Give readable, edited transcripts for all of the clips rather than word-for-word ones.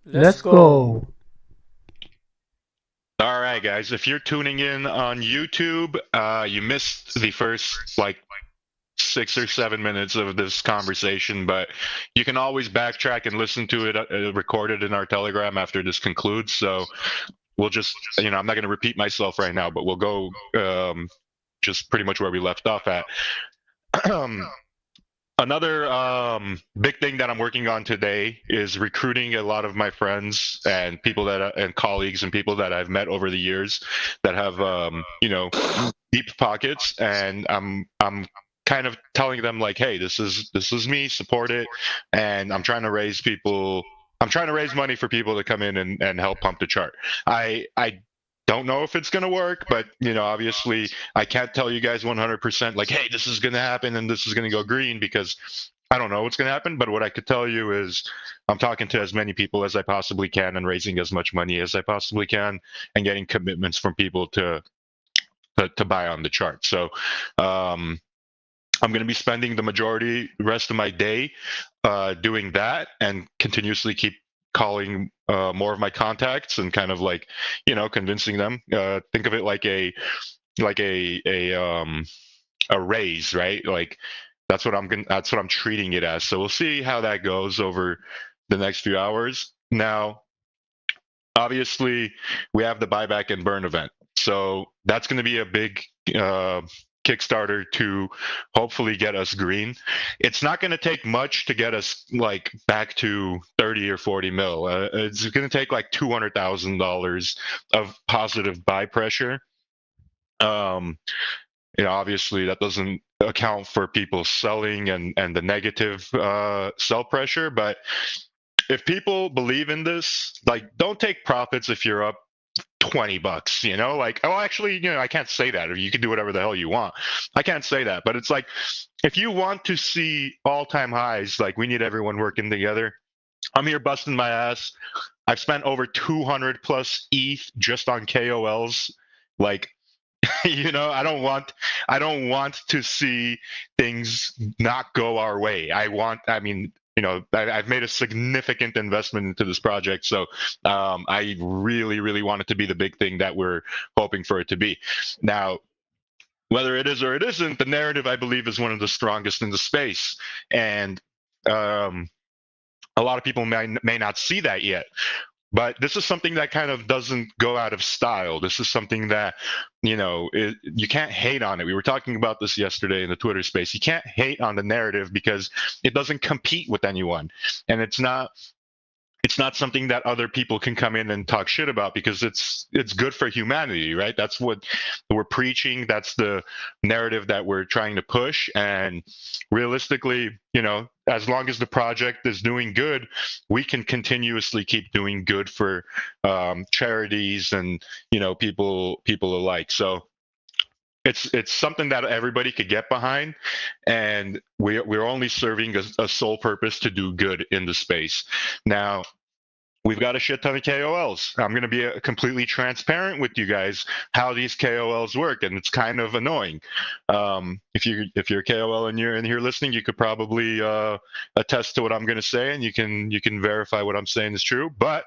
Let's go. All right, guys. If you're tuning in on YouTube, you missed the first like 6 or 7 minutes of this conversation, but you can always backtrack and listen to it recorded in our Telegram after this concludes. So we'll just, I'm not going to repeat myself right now, but we'll go just pretty much where we left off at. Another big thing that I'm working on today is recruiting a lot of my friends and people and colleagues and people that I've met over the years that have deep pockets, and I'm kind of telling them like, hey, this is me, support it, and I'm trying to raise money for people to come in and help pump the chart. I don't know if it's going to work, but obviously I can't tell you guys 100% like, hey, this is going to happen and this is going to go green, because I don't know what's going to happen. But what I could tell you is I'm talking to as many people as I possibly can and raising as much money as I possibly can and getting commitments from people to buy on the chart. So I'm going to be spending the rest of my day doing that and continuously keep calling more of my contacts and kind of like convincing them. Think of it like a raise, right? Like that's what I'm treating it as. So we'll see how that goes over the next few hours. Now, obviously, we have the buyback and burn event, so that's going to be a big Kickstarter to hopefully get us green. It's not going to take much to get us like back to 30 or 40 mil. It's going to take like $200,000 of positive buy pressure. Um, Obviously that doesn't account for people selling and the negative sell pressure. But if people believe in this, like, don't take profits if you're up $20, like, oh, actually, I can't say that, or you can do whatever the hell you want. I can't say that, but it's like, if you want to see all-time highs, like, we need everyone working together. I'm here busting my ass. I've spent over 200 plus ETH just on KOLs. Like, I don't want to see things not go our way. I mean, I've made a significant investment into this project, so I really, really want it to be the big thing that we're hoping for it to be. Now, whether it is or it isn't, the narrative, I believe, is one of the strongest in the space, and um, a lot of people may not see that yet. But this is something that kind of doesn't go out of style. This is something that, you can't hate on it. We were talking about this yesterday in the Twitter space. You can't hate on the narrative because it doesn't compete with anyone. And it's not something that other people can come in and talk shit about, because it's good for humanity, right? That's what we're preaching. That's the narrative that we're trying to push. And realistically, as long as the project is doing good, we can continuously keep doing good for charities and people alike. So it's something that everybody could get behind, and we're only serving a sole purpose to do good in the space. Now, we've got a shit ton of KOLs. I'm going to be completely transparent with you guys how these KOLs work, and it's kind of annoying. If you're a KOL and you're in here listening, you could probably attest to what I'm going to say, and you can verify what I'm saying is true. But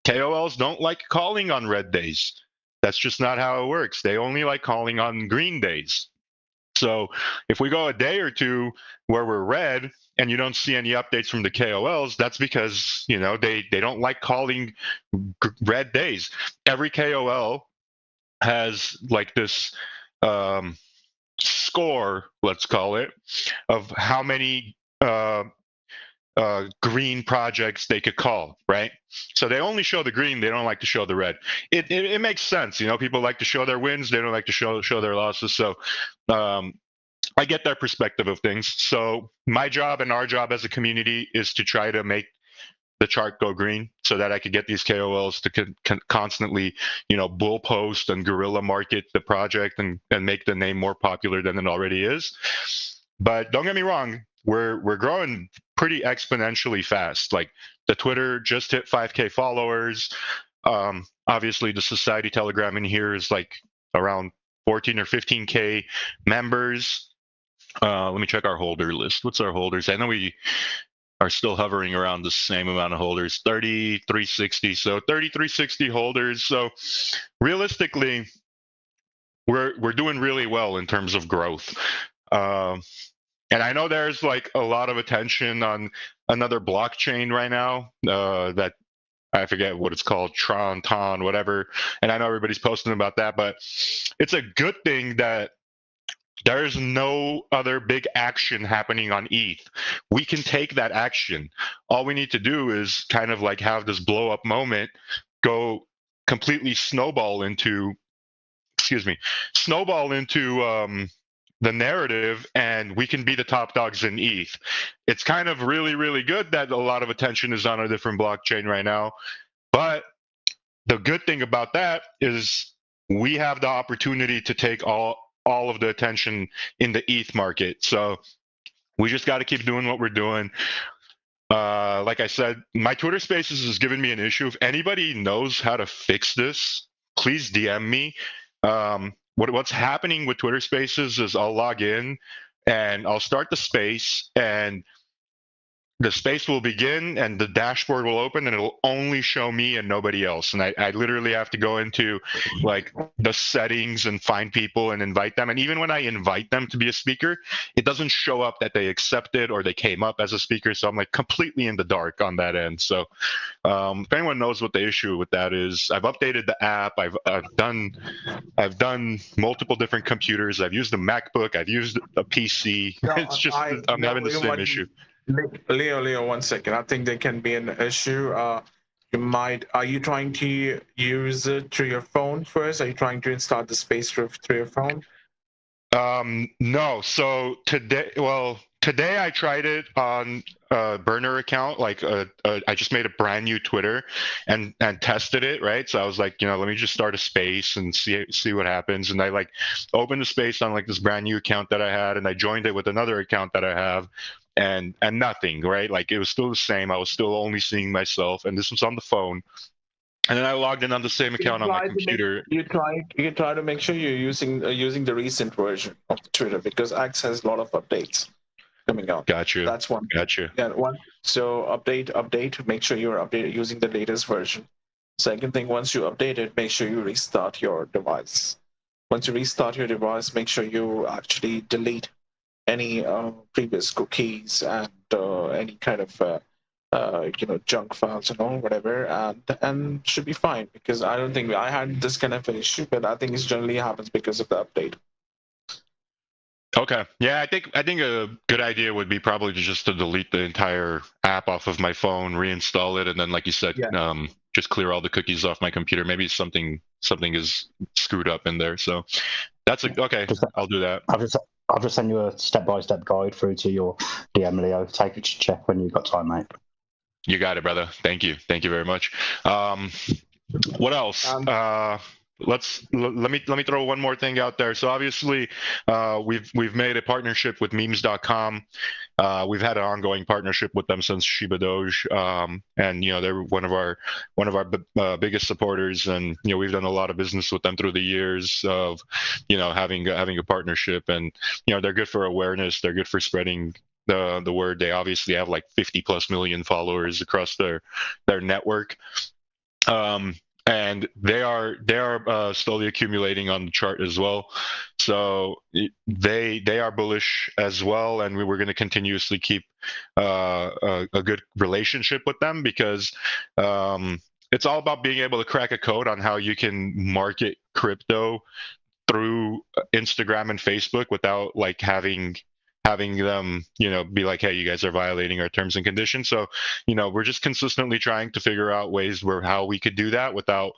KOLs don't like calling on red days. That's just not how it works. They only like calling on green days. So if we go a day or two where we're red and you don't see any updates from the KOLs, that's because they don't like calling red days. Every KOL has like this um, score, let's call it, of how many green projects they could call, right? So they only show the green, they don't like to show the red. It makes sense, people like to show their wins, they don't like to show their losses. So um, I get their perspective of things. So my job and our job as a community is to try to make the chart go green so that I could get these KOLs to constantly, bull post and guerrilla market the project and make the name more popular than it already is. But don't get me wrong, we're growing pretty exponentially fast. Like, the Twitter just hit 5K followers. Obviously, the Society Telegram in here is like around 14 or 15K members. Let me check our holder list. What's our holders? I know are still hovering around the same amount of holders, 3,360. So 3,360 holders. So realistically, we're doing really well in terms of growth. And I know there's like a lot of attention on another blockchain right now that I forget what it's called, Tron, whatever. And I know everybody's posting about that, but it's a good thing that there's no other big action happening on ETH. We can take that action. All we need to do is kind of like have this blow up moment, go completely snowball into the narrative, and we can be the top dogs in ETH. It's kind of really, really good that a lot of attention is on a different blockchain right now. But the good thing about that is we have the opportunity to take all of the attention in the ETH market. So we just got to keep doing what we're doing. Like I said, my Twitter Spaces is giving me an issue. If anybody knows how to fix this, please DM me. What's happening with Twitter Spaces is I'll log in and I'll start the space, and the space will begin and the dashboard will open and it'll only show me and nobody else. And I literally have to go into like the settings and find people and invite them. And even when I invite them to be a speaker, it doesn't show up that they accepted or they came up as a speaker. So I'm like completely in the dark on that end. So if anyone knows what the issue with that is, I've updated the app. I've done multiple different computers. I've used a MacBook. I've used a PC. No, it's just I'm having the same issue. Leo, 1 second. I think there can be an issue. Are you trying to use it through your phone first? Are you trying to install the space through your phone? No. So today I tried it on a burner account. Like I just made a brand new Twitter and tested it, right? So I was like, let me just start a space and see what happens. And I like opened the space on like this brand new account that I had, and I joined it with another account that I have. And nothing, right? Like it was still the same. I was still only seeing myself, and this was on the phone. And then I logged in on the same account on my computer. You try to make sure you're using the recent version of Twitter, because X has a lot of updates coming out. Gotcha. That's one. Gotcha. Yeah, one. So update. Make sure you're updated using the latest version. Second thing, once you update it, make sure you restart your device. Once you restart your device, make sure you actually delete any previous cookies and any kind of junk files and all, whatever, and should be fine, because I don't think I had this kind of issue, but I think it generally happens because of the update. Okay. Yeah, I think a good idea would be probably just to delete the entire app off of my phone, reinstall it, and then, like you said, just clear all the cookies off my computer. Maybe something is screwed up in there. So that's okay. I'll do that. I've just sent you a step-by-step guide through to your DM, Leo. Take it to check when you've got time, mate. You got it, brother. Thank you very much. What else? Let me throw one more thing out there. So obviously, we've made a partnership with memes.com. We've had an ongoing partnership with them since Shibadoge, and they're one of our biggest supporters, and we've done a lot of business with them through the years of having a partnership, and they're good for awareness. They're good for spreading the word. They obviously have like 50+ million followers across their network. And they are slowly accumulating on the chart as well. So they are bullish as well, and we're going to continuously keep a good relationship with them, because it's all about being able to crack a code on how you can market crypto through Instagram and Facebook without like having them, be like, hey, you guys are violating our terms and conditions. So, we're just consistently trying to figure out ways how we could do that without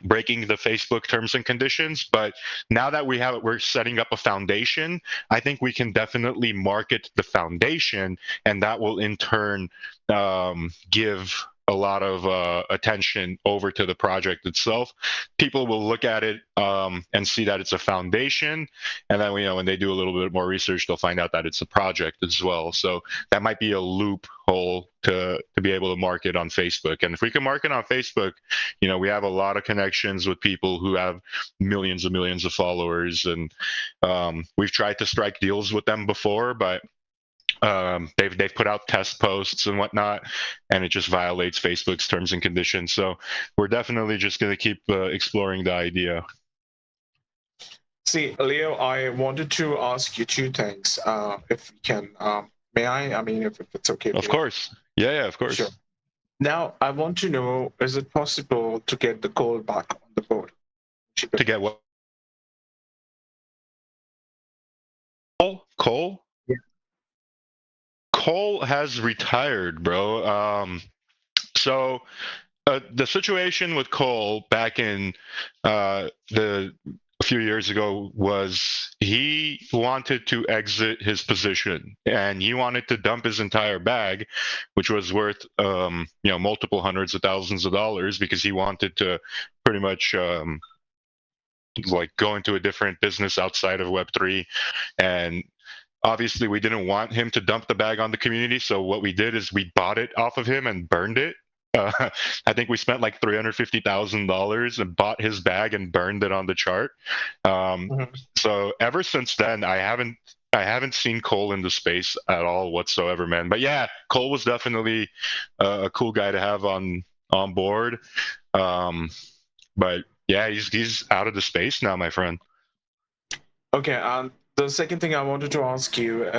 breaking the Facebook terms and conditions. But now that we're setting up a foundation, I think we can definitely market the foundation, and that will in turn give a lot of attention over to the project itself. People will look at it and see that it's a foundation, and then when they do a little bit more research, they'll find out that it's a project as well. So that might be a loophole to be able to market on Facebook. And if we can market on Facebook, we have a lot of connections with people who have millions and millions of followers, and we've tried to strike deals with them before, but They've put out test posts and whatnot, and it just violates Facebook's terms and conditions. So we're definitely just going to keep exploring the idea. See, Leo, I wanted to ask you two things. If you can, may I? I mean, if it's okay. Of course. Yeah, of course. Sure. Now, I want to know: is it possible to get the coal back on the board? To get what? Coal? Yeah. Coal has retired, bro. So the situation with Cole back in a few years ago was he wanted to exit his position and he wanted to dump his entire bag, which was worth multiple hundreds of thousands of dollars, because he wanted to pretty much like go into a different business outside of Web3. And obviously we didn't want him to dump the bag on the community, so what we did is we bought it off of him and burned it. I think we spent like $350,000 and bought his bag and burned it on the chart. So ever since then, I haven't seen Cole in the space at all whatsoever, man. But yeah, Cole was definitely a cool guy to have on board. But yeah, he's out of the space now, my friend. Okay, the second thing I wanted to ask you,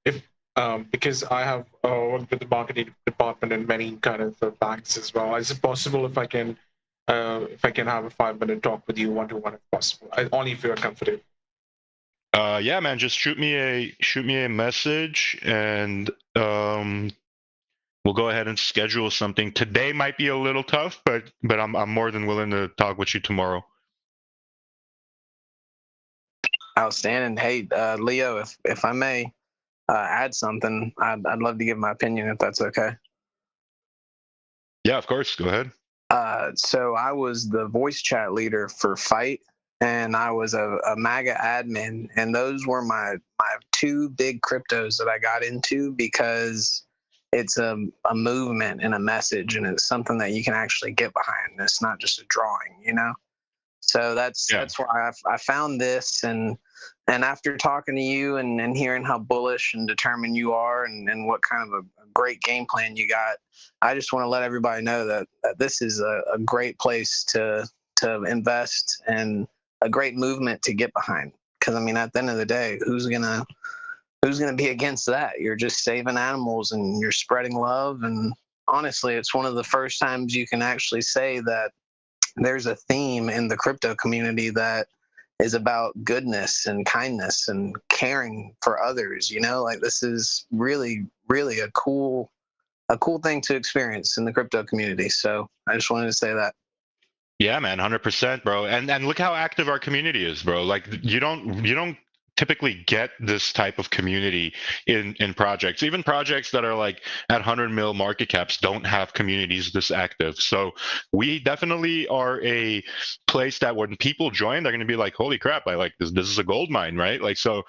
if because I have worked with the marketing department in many kind of banks as well. Is it possible if I can have a 5-minute talk with you one-to-one if possible? Only if you're comfortable. Yeah, man. Just shoot me a message, and we'll go ahead and schedule something. Today might be a little tough, but I'm more than willing to talk with you tomorrow. Outstanding. Hey, Leo, if I may add something, I'd love to give my opinion if that's okay. Yeah, of course. Go ahead. So I was the voice chat leader for Fight, and I was a MAGA admin, and those were my two big cryptos that I got into because it's a movement and a message, and it's something that you can actually get behind. It's not just a drawing, you know? So that's why I found this, and after talking to you and hearing how bullish and determined you are and what kind of a great game plan you got, I just want to let everybody know that this is a great place to invest and a great movement to get behind. Because I mean, at the end of the day, who's gonna be against that? You're just saving animals and you're spreading love. And honestly, it's one of the first times you can actually say that there's a theme in the crypto community that is about goodness and kindness and caring for others. You know, like this is really, really a cool thing to experience in the crypto community. So I just wanted to say that. Yeah, man, 100%, bro. And look how active our community is, bro. Like you don't typically get this type of community in projects. Even projects that are like at 100 mil market caps don't have communities this active. So we definitely are a place that when people join, they're going to be like, holy crap, I like this. This is a gold mine, right? Like, so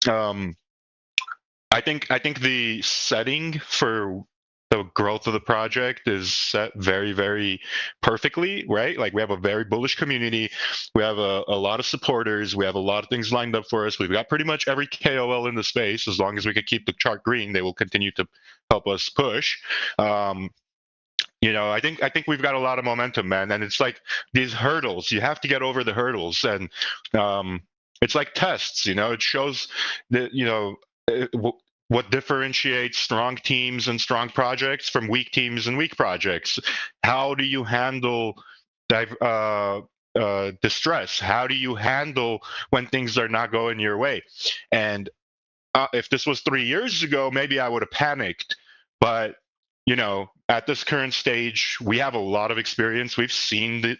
I think the setting for the growth of the project is set very, very perfectly, right? Like we have a very bullish community. We have a lot of supporters. We have a lot of things lined up for us. We've got pretty much every KOL in the space. As long as we can keep the chart green, they will continue to help us push. You know, I think we've got a lot of momentum, man. And it's like these hurdles. You have to get over the hurdles. And it's like tests, you know, it shows that, you know, what differentiates strong teams and strong projects from weak teams and weak projects? How do you handle distress? How do you handle when things are not going your way? And if this was 3 years ago, maybe I would have panicked. But you know, at this current stage, we have a lot of experience. We've seen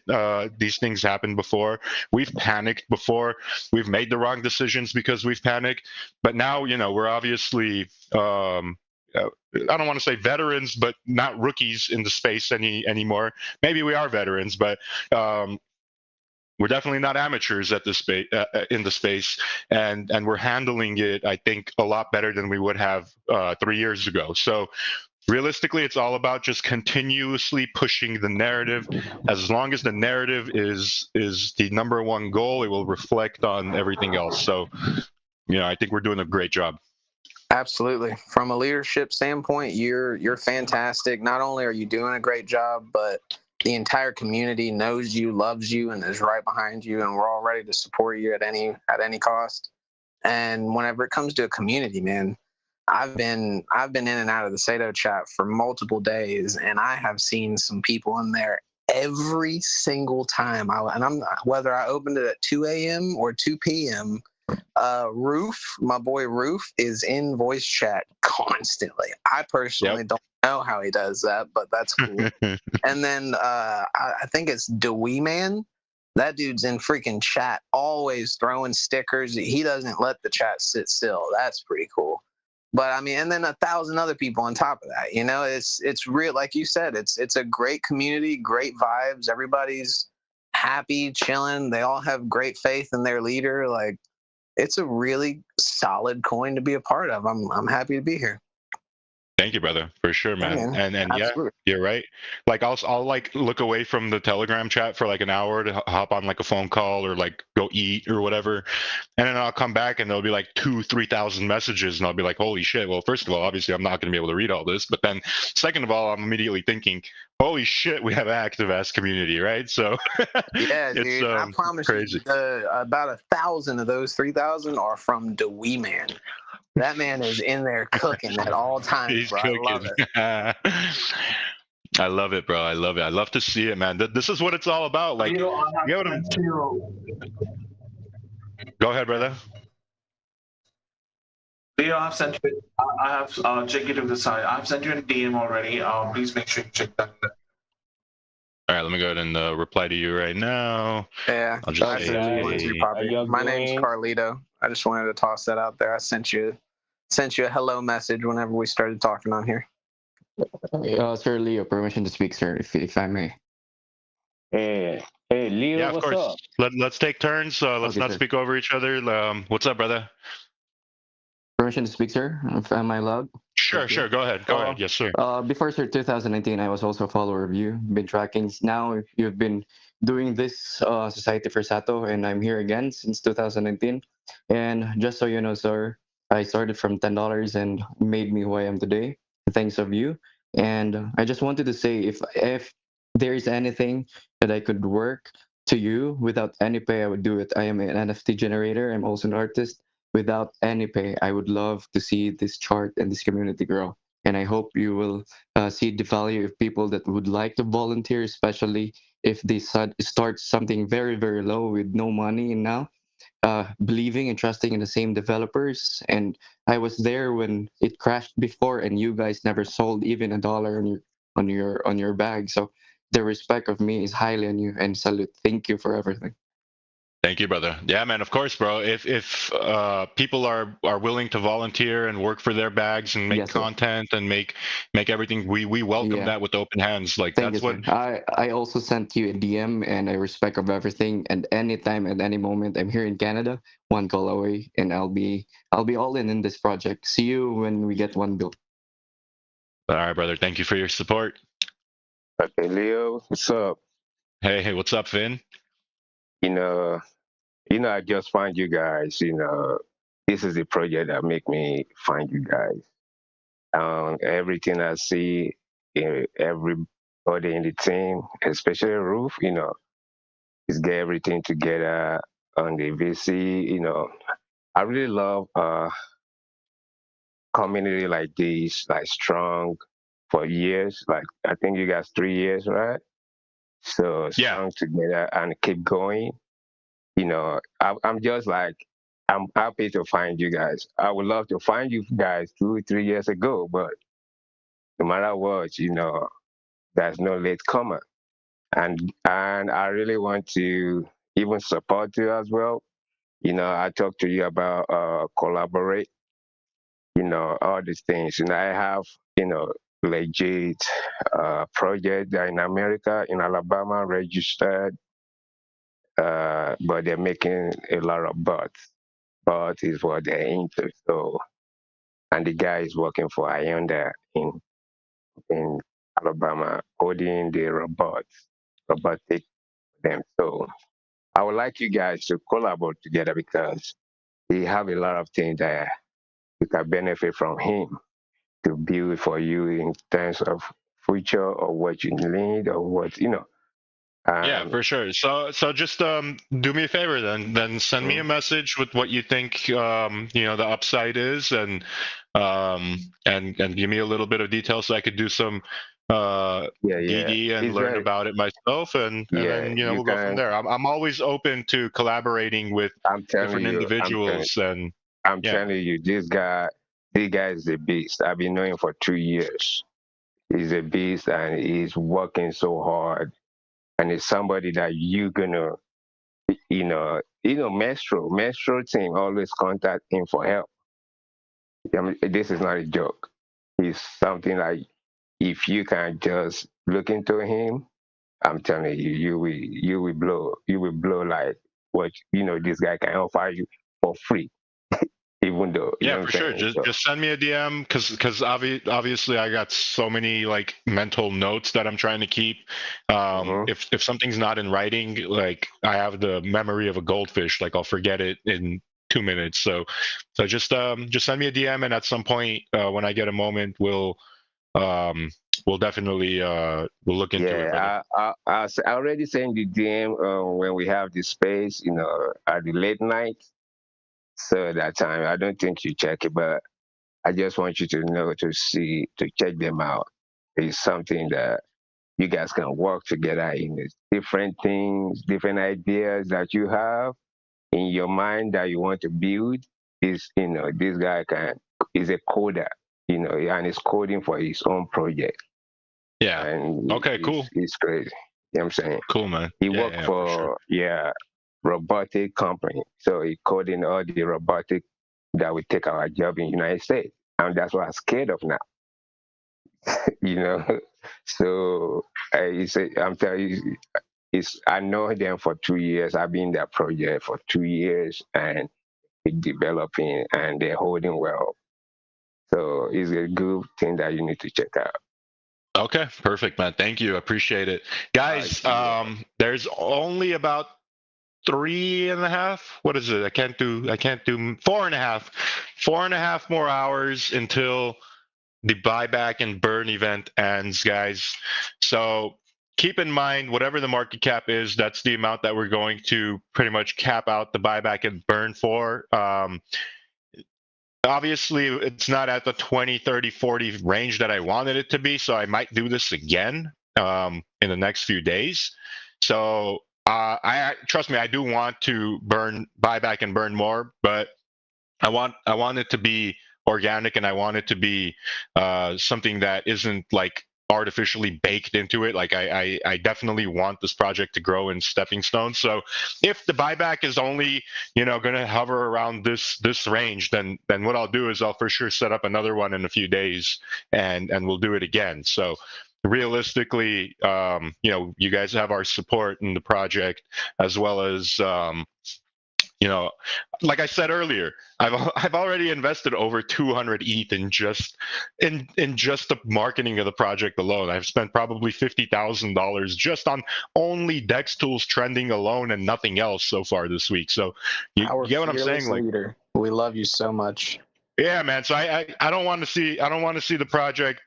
these things happen before. We've panicked before. We've made the wrong decisions because we've panicked. But now, you know, we're obviously, I don't want to say veterans, but not rookies in the space anymore. Maybe we are veterans, but we're definitely not amateurs at this in the space, and we're handling it, I think, a lot better than we would have 3 years ago. So realistically, it's all about just continuously pushing the narrative. As long as the narrative is the number one goal, it will reflect on everything else. So, you know, I think we're doing a great job. Absolutely. From a leadership standpoint, you're fantastic. Not only are you doing a great job, but the entire community knows you, loves you, and is right behind you, and we're all ready to support you at any cost. And whenever it comes to a community, man, I've been in and out of the Sato chat for multiple days, and I have seen some people in there every single time. And I'm whether I opened it at 2 a.m. or 2 p.m. Roof, my boy Roof, is in voice chat constantly. I personally don't know how he does that, but that's cool. And then I think it's Dewey Man. That dude's in freaking chat, always throwing stickers. He doesn't let the chat sit still. That's pretty cool. But I mean, and then 1,000 other people on top of that. You know, it's real. Like you said, it's a great community, great vibes. Everybody's happy, chilling. They all have great faith in their leader. Like, it's a really solid coin to be a part of. I'm happy to be here. Thank you, brother, for sure, man. And yeah, absolutely. you're right. Like I'll like look away from the Telegram chat for like an hour to hop on like a phone call or like go eat or whatever, and then I'll come back and there'll be like 2,000-3,000 messages, and I'll be like, holy shit. Well, first of all, obviously I'm not going to be able to read all this, but then second of all, I'm immediately thinking, holy shit, we have an active ass community, right? So yeah, it's dude, I promise crazy. you, about 1,000 of those 3,000 are from Dewey Man. That man is in there cooking at all times. He's bro. cooking. I love it. I love it, bro. I love it. I love to see it, man. This is what it's all about. Like, you know what I'm... Go ahead, brother. Leo, I've sent you. I have check it to the side. I've sent you a DM already. Please make sure you check that. All right, let me go ahead and reply to you right now. Yeah, I'll just say, my name's Carlito. I just wanted to toss that out there. I sent you a hello message whenever we started talking on here. Sir Leo, permission to speak, sir, if I may. Hey, Leo, yeah, of what's course. up? Let's take turns. Let's not speak over each other. What's up, brother? Permission to speak, sir? Am I allowed? Sure. Go ahead. Go ahead. Yes, sir. Before, sir, 2019, I was also a follower of you. Been tracking. Now you've been doing this Society for Sato, and I'm here again since 2019. And just so you know, sir, I started from $10 and made me who I am today, thanks of you. And I just wanted to say, if there is anything that I could work to you without any pay, I would do it. I am an NFT generator. I'm also an artist. Without any pay, I would love to see this chart and this community grow. And I hope you will see the value of people that would like to volunteer, especially if they start something very, very low with no money and now believing and trusting in the same developers. And I was there when it crashed before, and you guys never sold even $1 on your bag. So the respect of me is highly on you, and salute. Thank you for everything. Thank you, brother. Yeah, man. Of course, bro. If people are willing to volunteer and work for their bags and make content and make everything, we welcome that with open hands. Like that's what I also sent you a DM, and I respect of everything. And anytime, at any moment, I'm here in Canada, one call away, and I'll be all in this project. See you when we get one built. All right, brother. Thank you for your support. Okay, Leo, what's up? Hey, what's up, Finn? I just find you guys. This is the project that make me find you guys. Everything I see, everybody in the team, especially Roof, is get everything together on the VC. I really love community like this, like strong for years. Like I think you guys 3 years, right? So strong together and keep going. I'm just like, I'm happy to find you guys. I would love to find you guys 2-3 years ago, but no matter what, there's no late comer. And I really want to even support you as well. I talked to you about collaborate, all these things. I have, legit project in America, in Alabama, registered, but they're making a lot of bots. Bot is what they're into. So, and the guy is working for Ionda in Alabama, coding the robotic them. So, I would like you guys to collaborate together because we have a lot of things that you can benefit from him to build for you in terms of future or what you need or what Yeah, for sure. So just do me a favor then send me a message with what you think the upside is, and give me a little bit of detail so I could do some DD and learn about it myself, and then we'll go from there. I'm always open to collaborating with different individuals, and I'm telling you, this guy is a beast. I've been knowing him for 2 years. He's a beast and he's working so hard. And it's somebody that you're gonna, Maestro team always contact him for help. I mean, this is not a joke. He's something like, if you can just look into him, I'm telling you, you will blow like what this guy can offer you for free. Even though for sure, just send me a DM, because obviously I got so many like mental notes that I'm trying to keep. If something's not in writing, like I have the memory of a goldfish, like I'll forget it in 2 minutes. So just send me a DM, and at some point when I get a moment, we'll definitely we'll look into it. I already sent the DM when we have the space, at the late night. So that time, I don't think you check it, but I just want you to check them out. It's something that you guys can work together in different things, different ideas that you have in your mind that you want to build. This guy is a coder, and he's coding for his own project. Yeah. And okay, cool. It's crazy. You know what I'm saying? Cool, man. He worked for robotic company. So he coding all the robotic that will take our job in the United States. And that's what I'm scared of now. So I'm telling you, I know them for 2 years. I've been in that project for 2 years, and it's developing, and they're holding well. So it's a good thing that you need to check out. Okay, perfect, man. Thank you. Appreciate it. Guys, there's only about 3.5. What is it? I can't do 4.5. 4.5 more hours until the buyback and burn event ends, guys. So keep in mind, whatever the market cap is, that's the amount that we're going to pretty much cap out the buyback and burn for. Obviously, it's not at the 20, 30, 40 range that I wanted it to be, so I might do this again in the next few days. So I trust me, I do want to buy back and burn more, but I want it to be organic, and I want it to be something that isn't like artificially baked into it. Like I definitely want this project to grow in stepping stones. So if the buyback is only going to hover around this range, then what I'll do is I'll for sure set up another one in a few days, and we'll do it again. So realistically, you guys have our support in the project, as well as like I said earlier, I've already invested over 200 ETH in just the marketing of the project alone. I've spent probably $50,000 just on only Dextools trending alone and nothing else so far this week. So you get what I'm saying? Leader. We love you so much. Yeah, man. So I don't want to see the project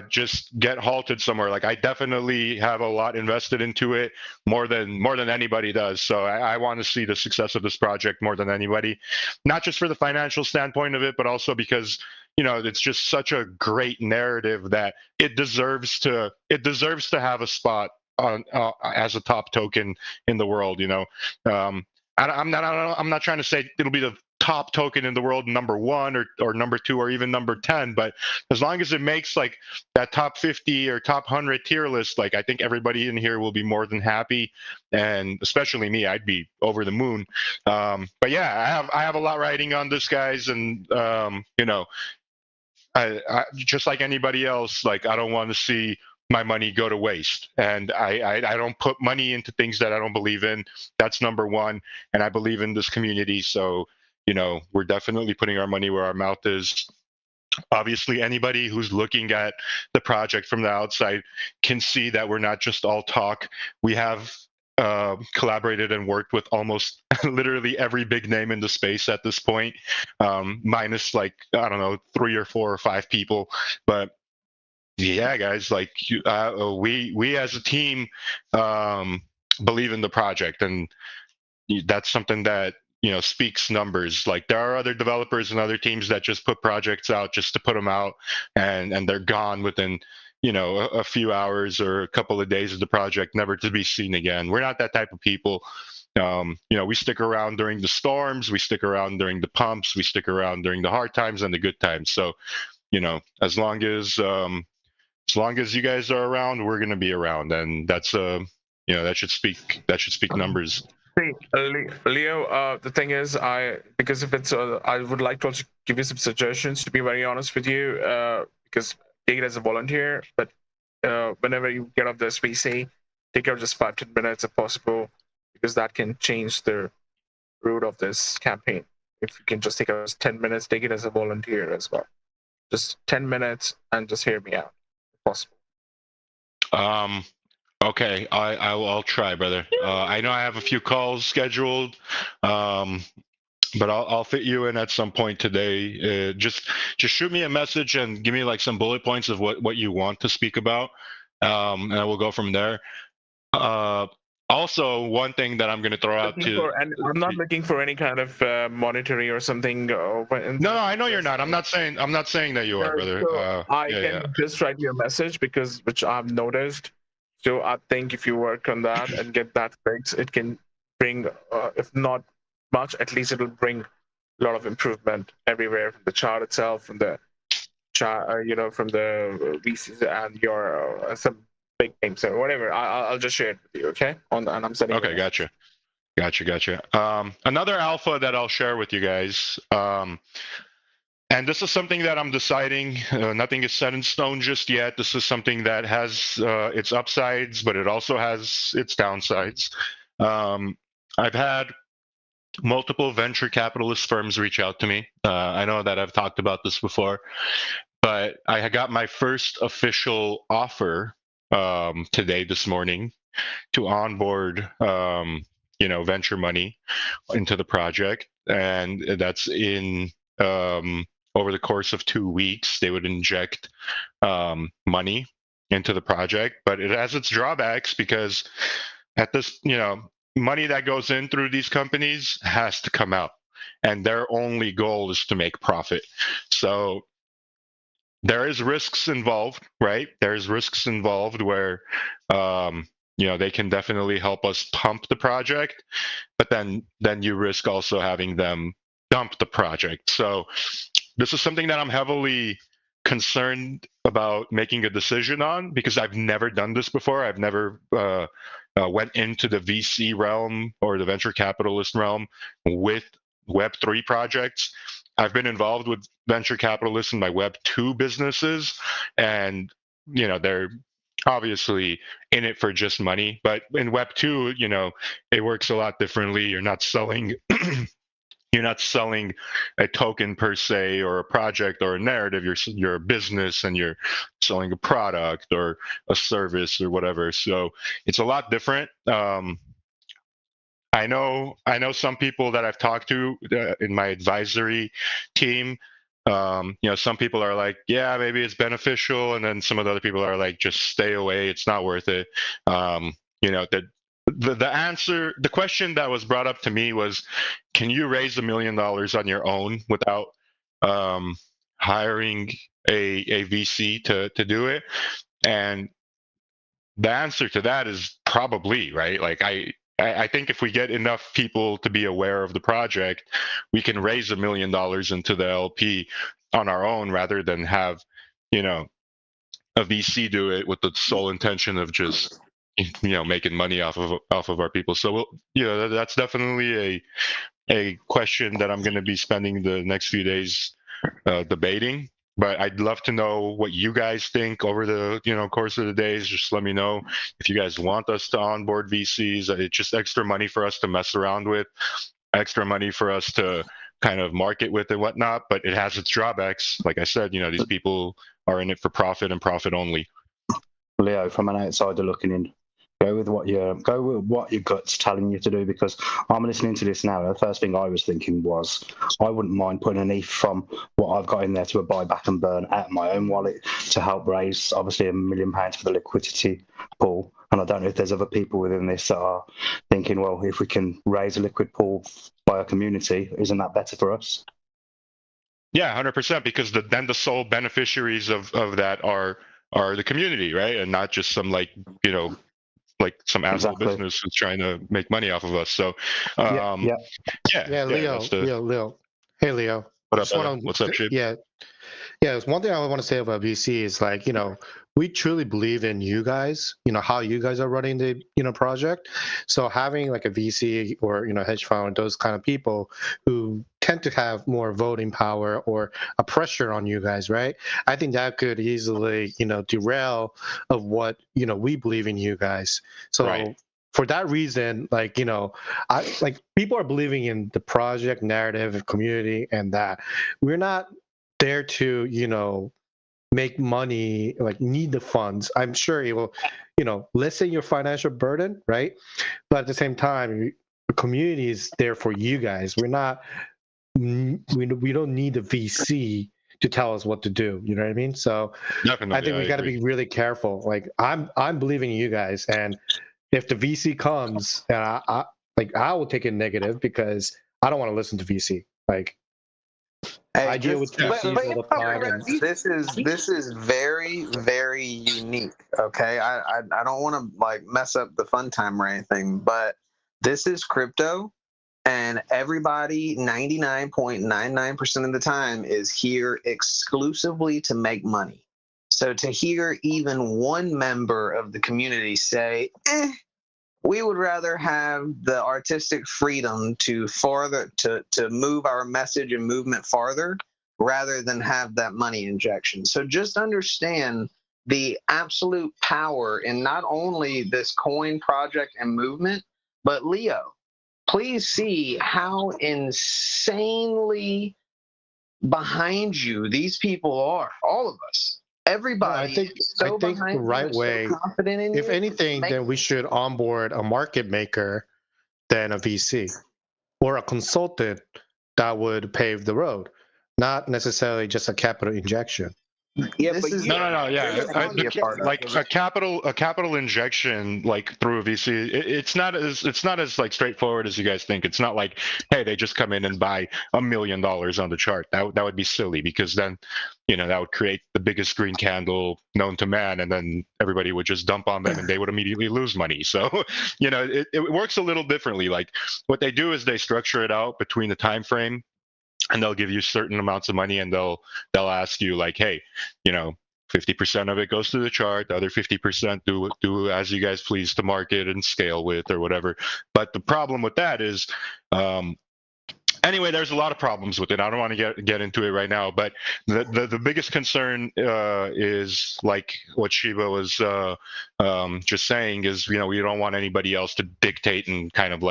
just get halted somewhere. Like I definitely have a lot invested into it, more than anybody does. So I want to see the success of this project more than anybody, not just for the financial standpoint of it, but also because it's just such a great narrative that it deserves to have a spot on as a top token in the world. I'm not trying to say it'll be the top token in the world, number 1 or number 2 or even number 10, but as long as it makes like that top 50 or top 100 tier list, like I think everybody in here will be more than happy, and especially me, I'd be over the moon. But yeah, I have a lot riding on this, guys, and I just like anybody else, like I don't want to see my money go to waste, and I don't put money into things that I don't believe in. That's number 1, and I believe in this community, so we're definitely putting our money where our mouth is. Obviously, anybody who's looking at the project from the outside can see that we're not just all talk. We have collaborated and worked with almost literally every big name in the space at this point, minus like, I don't know, 3 or 4 or 5 people. But yeah, guys, like we as a team believe in the project, and that's something that speaks numbers. Like there are other developers and other teams that just put projects out just to put them out, and they're gone within a few hours or a couple of days of the project, never to be seen again. We're not that type of people. We stick around during the storms, we stick around during the pumps, we stick around during the hard times and the good times. So as long as you guys are around, we're going to be around, and that's that should speak numbers. See, Leo, the thing is, because if it's, I would like to also give you some suggestions, to be very honest with you, because take it as a volunteer, but whenever you get off this VC, take out just 5-10 minutes if possible, because that can change the route of this campaign. If you can just take out 10 minutes, take it as a volunteer as well. Just 10 minutes and just hear me out, if possible. Okay, I'll try, brother. I know I have a few calls scheduled, but I'll fit you in at some point today. Just shoot me a message and give me like some bullet points of what you want to speak about, and I will go from there. Also, one thing that I'm going to throw out to, I'm not looking for any kind of monetary or something. No, I know you're not. I'm not saying that you are, brother. So I can just write you a message, which I've noticed. So I think if you work on that and get that fixed, it can bring, if not much, at least it will bring a lot of improvement everywhere, from the chart itself, from the from the VCs and your some big names or whatever. I'll just share it with you, okay? And I'm sending. Okay, gotcha. Another alpha that I'll share with you guys. And this is something that I'm deciding. Nothing is set in stone just yet. This is something that has its upsides, but it also has its downsides. I've had multiple venture capitalist firms reach out to me. I know that I've talked about this before, but I got my first official offer this morning to onboard venture money into the project, and that's in over the course of 2 weeks. They would inject money into the project, but it has its drawbacks, because at this money that goes in through these companies has to come out, and their only goal is to make profit. So there is risks involved, right? There's risks involved where they can definitely help us pump the project, but then you risk also having them dump the project. So this is something that I'm heavily concerned about making a decision on, because I've never done this before. I've never went into the VC realm or the venture capitalist realm with Web3 projects. I've been involved with venture capitalists in my Web2 businesses, and they're obviously in it for just money. But in Web2, it works a lot differently. You're not selling a token per se, or a project or a narrative. You're a business, and you're selling a product or a service or whatever. So it's a lot different. I know some people that I've talked to in my advisory team. Some people are like, yeah, maybe it's beneficial, and then some of the other people are like, just stay away. It's not worth it. The question that was brought up to me was, can you raise $1 million on your own without hiring a VC to do it? And the answer to that is probably, right. Like I think if we get enough people to be aware of the project, we can raise $1 million into the LP on our own, rather than have a VC do it with the sole intention of just making money off of our people. So that's definitely a question that I'm going to be spending the next few days debating. But I'd love to know what you guys think over the course of the days. Just let me know if you guys want us to onboard VCs. It's just extra money for us to mess around with, extra money for us to kind of market with and whatnot. But it has its drawbacks. Like I said, these people are in it for profit and profit only. Leo, from an outsider looking in, Go with what your gut's telling you to do, because I'm listening to this now. The first thing I was thinking was I wouldn't mind putting an ETH from what I've got in there to a buyback and burn out my own wallet to help raise obviously £1 million for the liquidity pool. And I don't know if there's other people within this that are thinking, well, if we can raise a liquid pool by a community, isn't that better for us? Yeah, 100%, because then the sole beneficiaries of that are the community, right? And not just some like some asshole business who's trying to make money off of us. So Leo. Hey, Leo. What up, what's up, Shib? Yeah, it's one thing I want to say about VC is like, we truly believe in you guys, how you guys are running the, project. So having like a VC or, hedge fund, those kind of people who tend to have more voting power or a pressure on you guys, right? I think that could easily, derail of what, we believe in you guys. So right. For that reason, people are believing in the project narrative, community, and that we're not there to, make money, need the funds. I'm sure it will, lessen your financial burden, right? But at the same time, the community is there for you guys. We don't need the VC to tell us what to do. You know what I mean? So definitely, I think we got to be really careful. Like I'm believing in you guys, and if the VC comes, I will take it negative because I don't want to listen to VC. I deal with VCs all the time. This is very, very unique. Okay, I don't want to mess up the fun time or anything, but this is crypto, and everybody 99.99% of the time is here exclusively to make money. So to hear even one member of the community say, we would rather have the artistic freedom to move our message and movement farther rather than have that money injection. So just understand the absolute power in not only this coin project and movement, but Leo, please see how insanely behind you these people are, all of us. Everybody. I think the right way, if anything, then we should onboard a market maker than a VC or a consultant that would pave the road, not necessarily just a capital injection. Yeah, but a capital injection through a VC, it's not as straightforward as you guys think. It's not like, hey, they just come in and buy $1 million on the chart. That would be silly, because then that would create the biggest green candle known to man, and then everybody would just dump on them and they would immediately lose money. So it works a little differently. Like what they do is they structure it out between the time frame, and they'll give you certain amounts of money, and they'll ask you hey, 50% of it goes to the chart, the other 50% do as you guys please to market and scale with or whatever. But the problem with that is, anyway, there's a lot of problems with it. I don't want to get into it right now, but the biggest concern is like what Shiba was just saying is, we don't want anybody else to dictate and kind of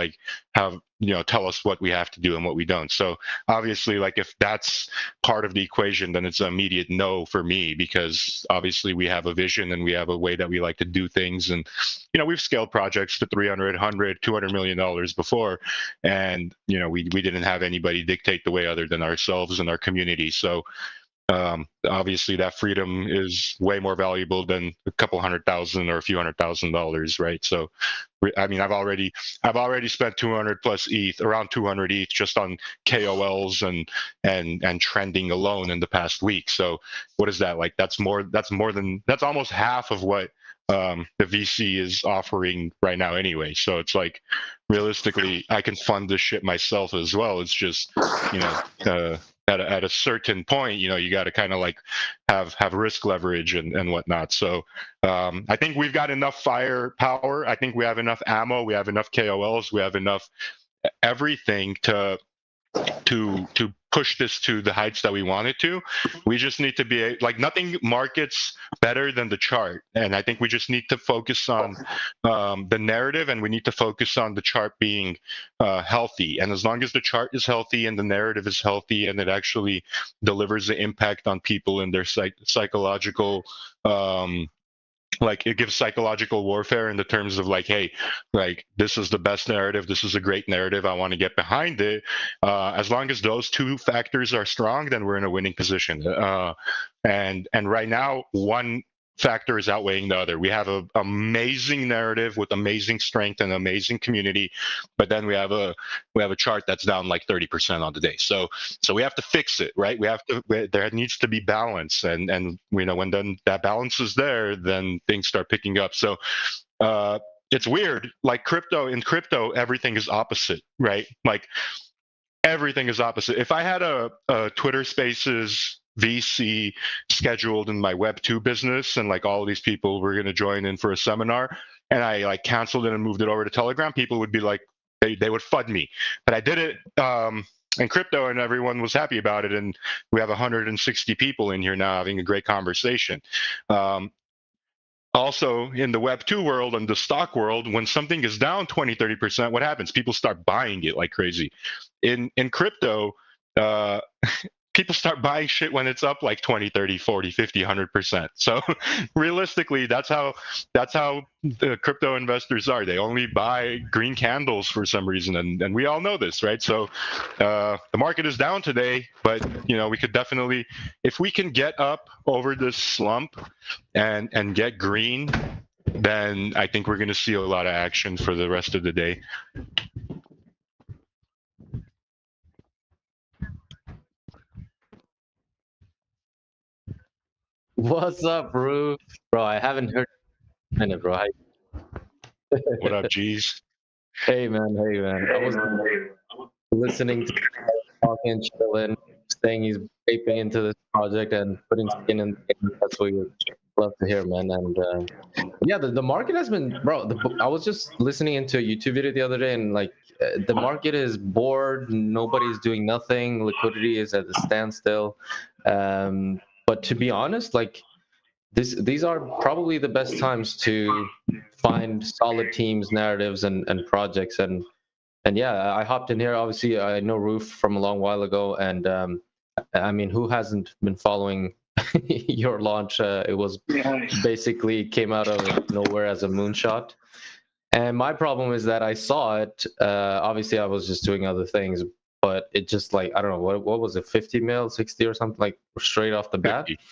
have tell us what we have to do and what we don't. So obviously, if that's part of the equation, then it's an immediate no for me, because obviously we have a vision and we have a way that we like to do things. And, we've scaled projects to $300, $100, $200 million before. And, we didn't have anybody dictate the way other than ourselves and our community. So obviously that freedom is way more valuable than a couple $100,000 or a few $100,000, right? So I mean, I've already spent 200 plus ETH, around 200 ETH just on KOLs and trending alone in the past week. So what is that like? That's almost half of what the VC is offering right now anyway. So it's realistically, I can fund this shit myself as well. It's just at a certain point, you got to kind of have risk leverage and whatnot. So I think we've got enough firepower. I think we have enough ammo. We have enough KOLs. We have enough everything to push this to the heights that we want it to. We just need to be nothing markets better than the chart. And I think we just need to focus on the narrative, and we need to focus on the chart being healthy. And as long as the chart is healthy and the narrative is healthy and it actually delivers the impact on people in their psychological like it gives psychological warfare in the terms of like, hey, like this is the best narrative, this is a great narrative, I want to get behind it. As long as those two factors are strong, then we're in a winning position. And right now, one factor is outweighing the other. We have an amazing narrative with amazing strength and amazing community, but then we have a chart that's down like 30% on the day. So we have to fix it, right? There needs to be balance, and you know, when then that balance is there, then things start picking up. So it's weird. Like in crypto, everything is opposite, right? Like everything is opposite. If I had a Twitter Spaces VC scheduled in my Web2 business, and like all of these people were going to join in for a seminar, and I like canceled it and moved it over to Telegram, people would be like, they would FUD me. But I did it in crypto, and everyone was happy about it, and we have 160 people in here now having a great conversation. Also, in the Web2 world and the stock world, when something is down 20, 30%, what happens? People start buying it like crazy. In crypto, people start buying shit when it's up like 20, 30, 40, 50, 100%. So realistically, that's how the crypto investors are. They only buy green candles for some reason, and we all know this, right? So the market is down today, but you know, we could definitely, if we can get up over this slump and get green, then I think we're going to see a lot of action for the rest of the day. What's up, Roof? Bro, I haven't heard in it, bro. What up, G's? Hey, man. I was listening to talking, chilling, saying he's vaping into this project and putting skin in the game. That's what we love to hear, man. And yeah, the market has been, bro. I was just listening into a YouTube video the other day, and like the market is bored. Nobody's doing nothing. Liquidity is at a standstill. But to be honest, like these are probably the best times to find solid teams, narratives, and projects. And yeah, I hopped in here. Obviously, I know Roof from a long while ago, and I mean, who hasn't been following your launch? It was basically came out of nowhere as a moonshot. And my problem is that I saw it. Obviously, I was just doing other things, but it just like, I don't know, what was it, 50 mil, 60 or something, like straight off the bat? 50.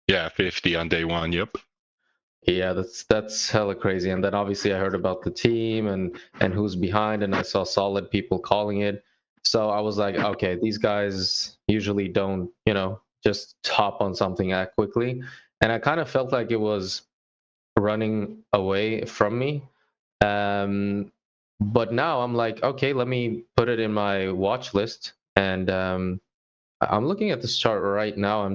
Yeah, 50 on day one. Yep. Yeah, that's hella crazy. And then obviously I heard about the team and who's behind, and I saw solid people calling it. So I was like, okay, these guys usually don't, you know, just hop on something that quickly. And I kind of felt like it was running away from me. But now I'm like, okay, let me put it in my watch list. And I'm looking at this chart right now.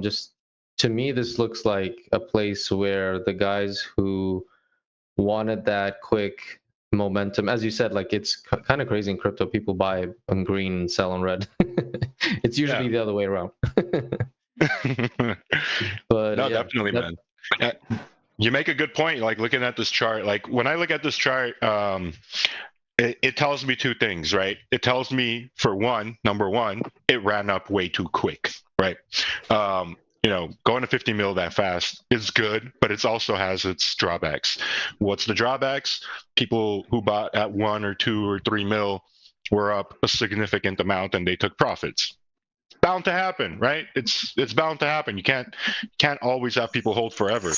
To me, this looks like a place where the guys who wanted that quick momentum, as you said, like it's kind of crazy in crypto. People buy on green and sell on red. It's usually the other way around. But no, yeah, definitely, man. You make a good point. Like looking at this chart, like when I look at this chart, it tells me two things, right? It tells me, for number one, it ran up way too quick, right? You know, going to 50 mil that fast is good, but it also has its drawbacks. What's the drawbacks? People who bought at 1 or 2 or 3 mil were up a significant amount and they took profits. Bound to happen, right? It's bound to happen. You can't always have people hold forever.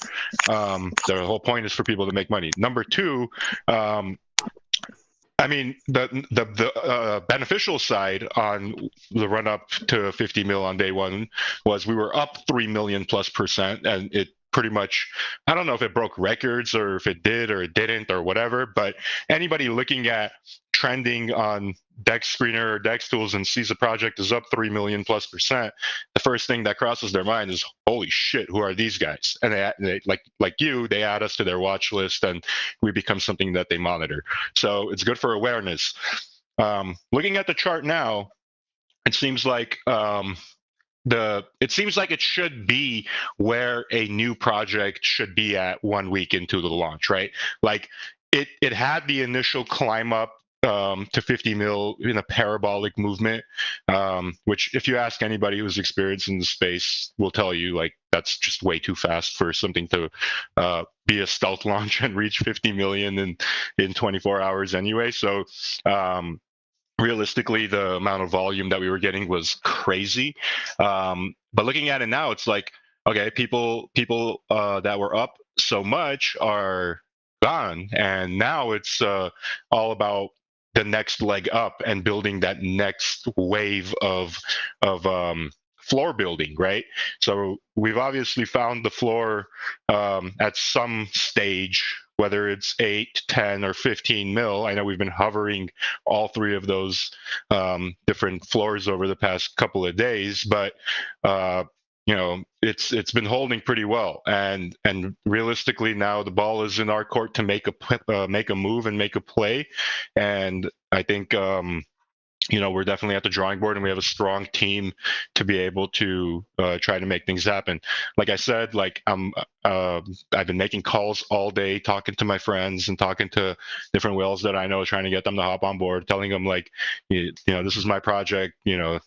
The whole point is for people to make money. Number two, I mean, the beneficial side on the run up to 50 mil on day one was we were up 3 million plus %, and it pretty much, I don't know if it broke records or if it did or it didn't or whatever, but anybody looking at trending on Dex Screener or Dextools and sees a project is up 3 million plus %, the first thing that crosses their mind is, holy shit, who are these guys? And they like you, they add us to their watch list and we become something that they monitor. So it's good for awareness. Looking at the chart now, it seems like it should be where a new project should be at 1 week into the launch, right? Like it had the initial climb up to 50 mil in a parabolic movement, which if you ask anybody who's experienced in the space will tell you like that's just way too fast for something to be a stealth launch and reach 50 million in 24 hours anyway. So realistically, the amount of volume that we were getting was crazy. But looking at it now, it's like, okay, people that were up so much are gone, and now it's all about the next leg up and building that next wave of floor building, right? So we've obviously found the floor at some stage, whether it's 8, 10, or 15 mil. I know we've been hovering all three of those different floors over the past couple of days, but you know, it's been holding pretty well, and realistically now the ball is in our court to make a move and make a play, and I think you know, we're definitely at the drawing board, and we have a strong team to be able to try to make things happen. Like I said, like I've been making calls all day, talking to my friends and talking to different whales that I know, trying to get them to hop on board, telling them like, you know, this is my project, you know,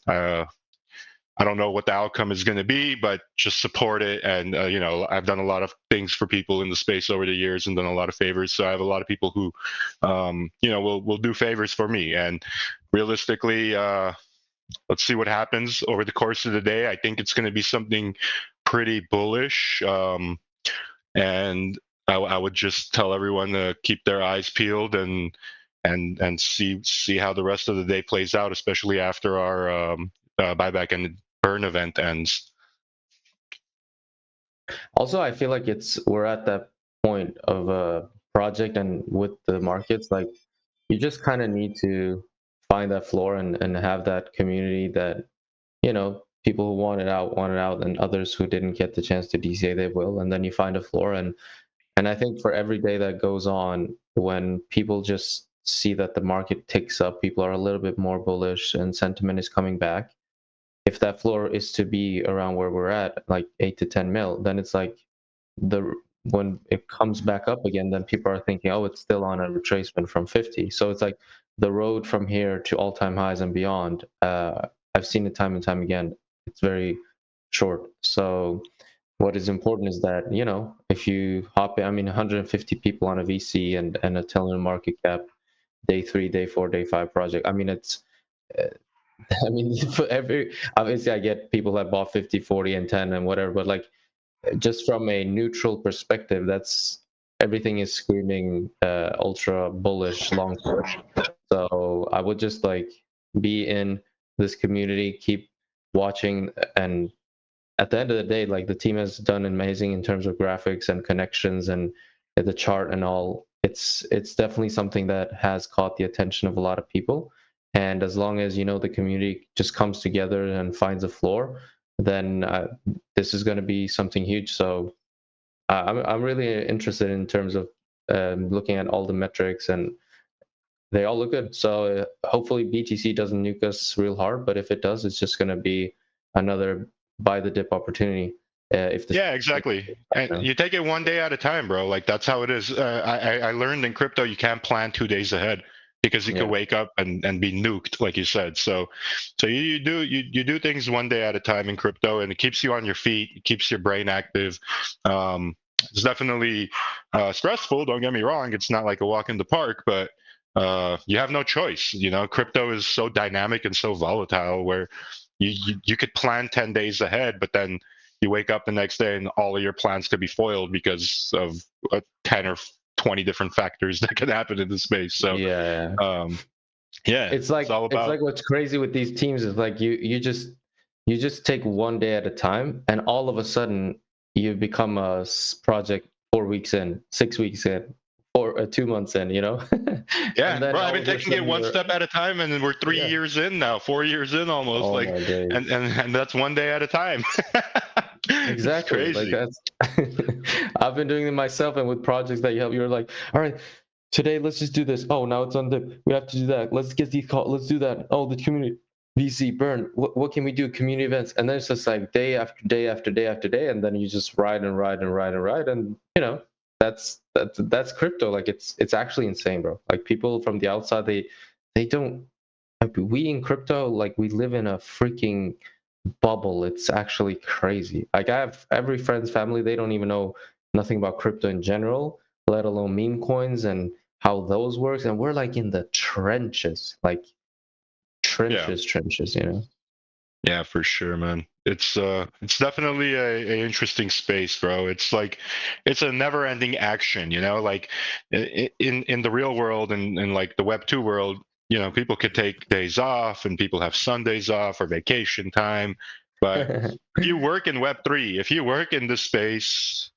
I don't know what the outcome is going to be, but just support it. And, you know, I've done a lot of things for people in the space over the years and done a lot of favors. So I have a lot of people who, you know, will do favors for me. And realistically, let's see what happens over the course of the day. I think it's going to be something pretty bullish. And I would just tell everyone to keep their eyes peeled and see how the rest of the day plays out, especially after our buyback and burn event ends. Also, I feel like we're at that point of a project, and with the markets, like you just kind of need to find that floor and have that community that, you know, people who want it out, and others who didn't get the chance to DCA, they will, and then you find a floor. And I think for every day that goes on, when people just see that the market ticks up, people are a little bit more bullish and sentiment is coming back. If that floor is to be around where we're at, like 8 to 10 mil, then it's like when it comes back up again, then people are thinking, oh, it's still on a retracement from 50. So it's like the road from here to all-time highs and beyond. I've seen it time and time again. It's very short. So what is important is that, you know, if you hop in, I mean, 150 people on a VC and a $10 million market cap, day 3, day 4, day 5 project. I mean, it's I mean, for obviously I get people that bought 50, 40, and 10 and whatever, but like just from a neutral perspective, that's everything is screaming ultra bullish long term. So I would just like be in this community, keep watching, and at the end of the day, like the team has done amazing in terms of graphics and connections and the chart and all. It's definitely something that has caught the attention of a lot of people. And as long as, you know, the community just comes together and finds a floor, then this is going to be something huge. So I'm really interested in terms of looking at all the metrics, and they all look good. So hopefully BTC doesn't nuke us real hard, but if it does, it's just going to be another buy the dip opportunity. Yeah, exactly. And you take it one day at a time, bro. Like that's how it is. I learned in crypto you can't plan 2 days ahead, because you could wake up and be nuked, like you said. So you do things one day at a time in crypto, and it keeps you on your feet. It keeps your brain active. It's definitely stressful. Don't get me wrong. It's not like a walk in the park, but you have no choice. You know, crypto is so dynamic and so volatile, where you could plan 10 days ahead, but then you wake up the next day and all of your plans could be foiled because of 10 or 20 different factors that could happen in the space. So yeah, it's like all about... it's like what's crazy with these teams is like you just take one day at a time, and all of a sudden you become a project 4 weeks in, 6 weeks in, or 2 months in, you know. Yeah, bro, I've been taking it one step at a time, and we're 3 years in now, 4 years in almost. Oh, like and that's one day at a time. Exactly. Like that's I've been doing it myself, and with projects that you help, you're like, all right, today let's just do this. Oh, now it's on the, we have to do that. Let's get these calls. Let's do that. Oh, the community VC burn. What can we do? Community events. And then it's just like day after day after day after day, and then you just ride and ride and ride and ride, and you know, that's crypto. Like it's actually insane, bro. Like people from the outside, they don't. Like, we in crypto, like we live in a freaking bubble. It's actually crazy. Like I have every friend's family, they don't even know nothing about crypto in general, let alone meme coins and how those works. And we're like in the trenches, like trenches, you know. Yeah, for sure, man. It's definitely a interesting space, bro. It's like it's a never-ending action, you know. Like in the real world and in like the Web 2 world, you know, people could take days off and people have Sundays off or vacation time. But if you work in Web 3, if you work in this space,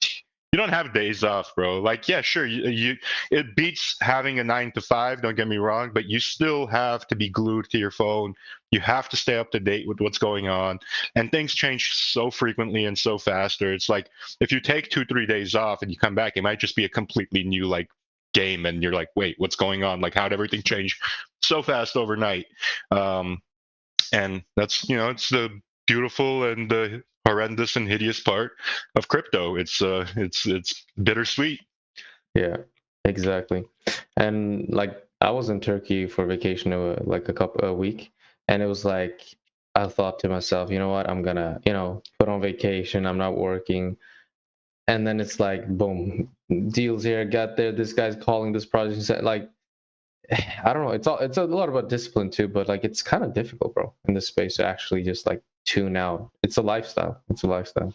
you don't have days off, bro. Like, yeah, sure, you it beats having a 9 to 5, don't get me wrong, but you still have to be glued to your phone. You have to stay up to date with what's going on, and things change so frequently and so faster. It's like if you take 2-3 days off and you come back, it might just be a completely new like game, and you're like, wait, what's going on? Like, how did everything change so fast overnight? And that's, you know, it's the beautiful and the horrendous and hideous part of crypto. It's bittersweet. Yeah, exactly. And like I was in Turkey for vacation like a week, and it was like I thought to myself, you know what, I'm gonna, you know, put on vacation, I'm not working. And then it's like boom, deals here, got there, this guy's calling this project, like I don't know, it's a lot about discipline too, but like it's kind of difficult, bro, in this space to actually just like tune out. It's a lifestyle. It's a lifestyle.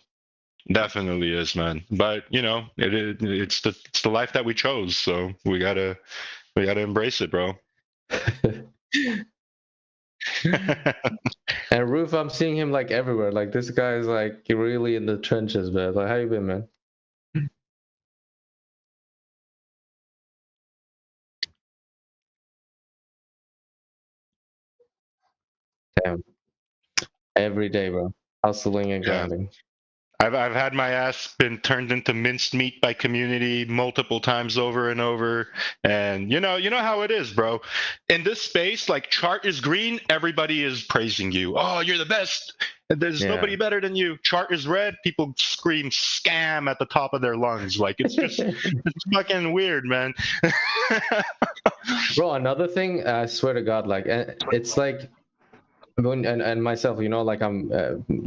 Definitely is, man. But you know, it's the life that we chose, so we gotta embrace it, bro. And Roof, I'm seeing him like everywhere. Like this guy is like really in the trenches, man. Like how you been, man? Damn. Every day, bro. Hustling and grinding. I've had my ass been turned into minced meat by community multiple times over and over, and you know how it is, bro. In this space, like chart is green, everybody is praising you. Oh, you're the best. There's nobody better than you. Chart is red, people scream scam at the top of their lungs. Like it's just it's fucking weird, man. Bro, another thing, I swear to God, like it's like. And myself, you know, like I'm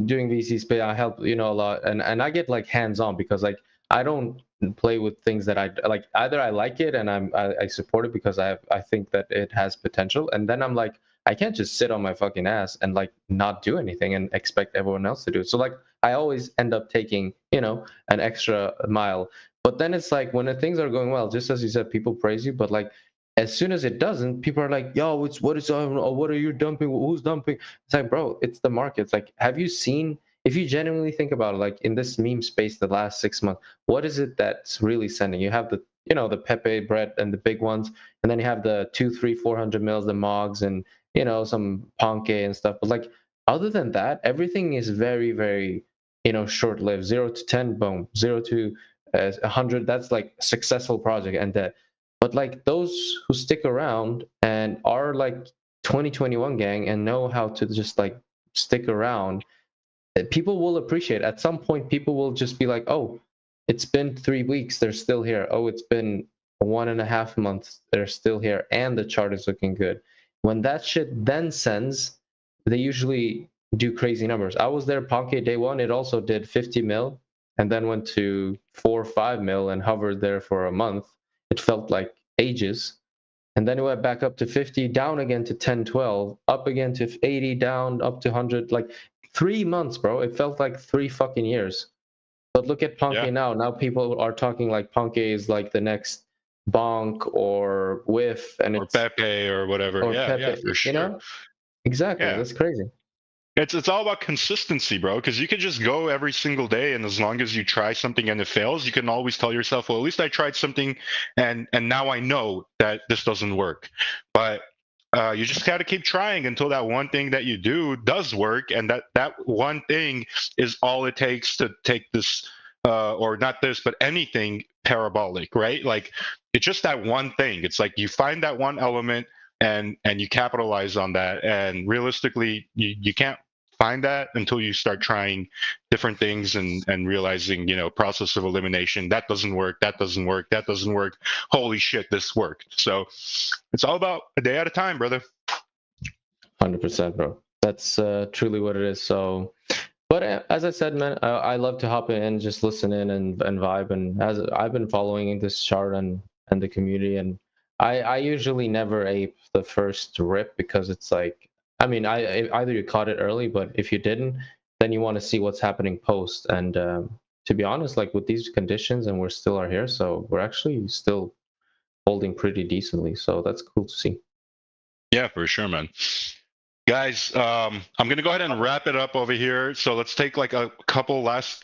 doing VC space, I help, you know, a lot, and I get like hands-on because like I don't play with things that I like. Either I like it and I support it because I think that it has potential, and then I'm like I can't just sit on my fucking ass and like not do anything and expect everyone else to do it. So like I always end up taking, you know, an extra mile. But then it's like when the things are going well, just as you said, people praise you, but like as soon as it doesn't, people are like, yo, what are you dumping? Who's dumping? It's like, bro, it's the market. It's like, have you seen, if you genuinely think about it, like in this meme space the last 6 months, what is it that's really sending? You have the, you know, the Pepe bread and the big ones, and then you have the 200, 300, 400 mils, the Mogs, and you know, some Ponke and stuff. But like other than that, everything is very, very, you know, short-lived. 0 to 10, boom. 0 to 100, that's like successful project, and that. But like those who stick around and are like 2021 gang and know how to just like stick around, people will appreciate. At some point, people will just be like, oh, it's been 3 weeks, they're still here. Oh, it's been 1.5 months, they're still here, and the chart is looking good. When that shit then sends, they usually do crazy numbers. I was there Ponke day one, it also did 50 mil and then went to 4 or 5 mil and hovered there for a month. It felt like ages. And then it went back up to 50, down again to 10, 12, up again to 80, down up to 100. Like 3 months, bro. It felt like 3 fucking years. But look at Ponke now. Now people are talking like Ponke is like the next Bonk or Whiff, and or Pepe or whatever. Or yeah, Pepe, yeah, for sure. You know? Exactly. Yeah. That's crazy. It's all about consistency, bro, because you could just go every single day, and as long as you try something and it fails, you can always tell yourself, well, at least I tried something, and now I know that this doesn't work. But you just got to keep trying until that one thing that you do does work, and that one thing is all it takes to take this, or not this, but anything parabolic, right? Like it's just that one thing. It's like you find that one element, and you capitalize on that, and realistically you can't find that until you start trying different things and realizing, you know, process of elimination, that doesn't work, that doesn't work, that doesn't work. Holy shit, this worked. So it's all about a day at a time, brother. 100%, bro. That's truly what it is. So, but as I said, man, I love to hop in and just listen in and vibe. And as I've been following this chart and the community, and I usually never ape the first rip because it's like, I mean, either you caught it early, but if you didn't, then you want to see what's happening post. And to be honest, like with these conditions, and we're still are here, so we're actually still holding pretty decently. So that's cool to see. Yeah, for sure, man. Guys, I'm gonna go ahead and wrap it up over here. So let's take like a couple last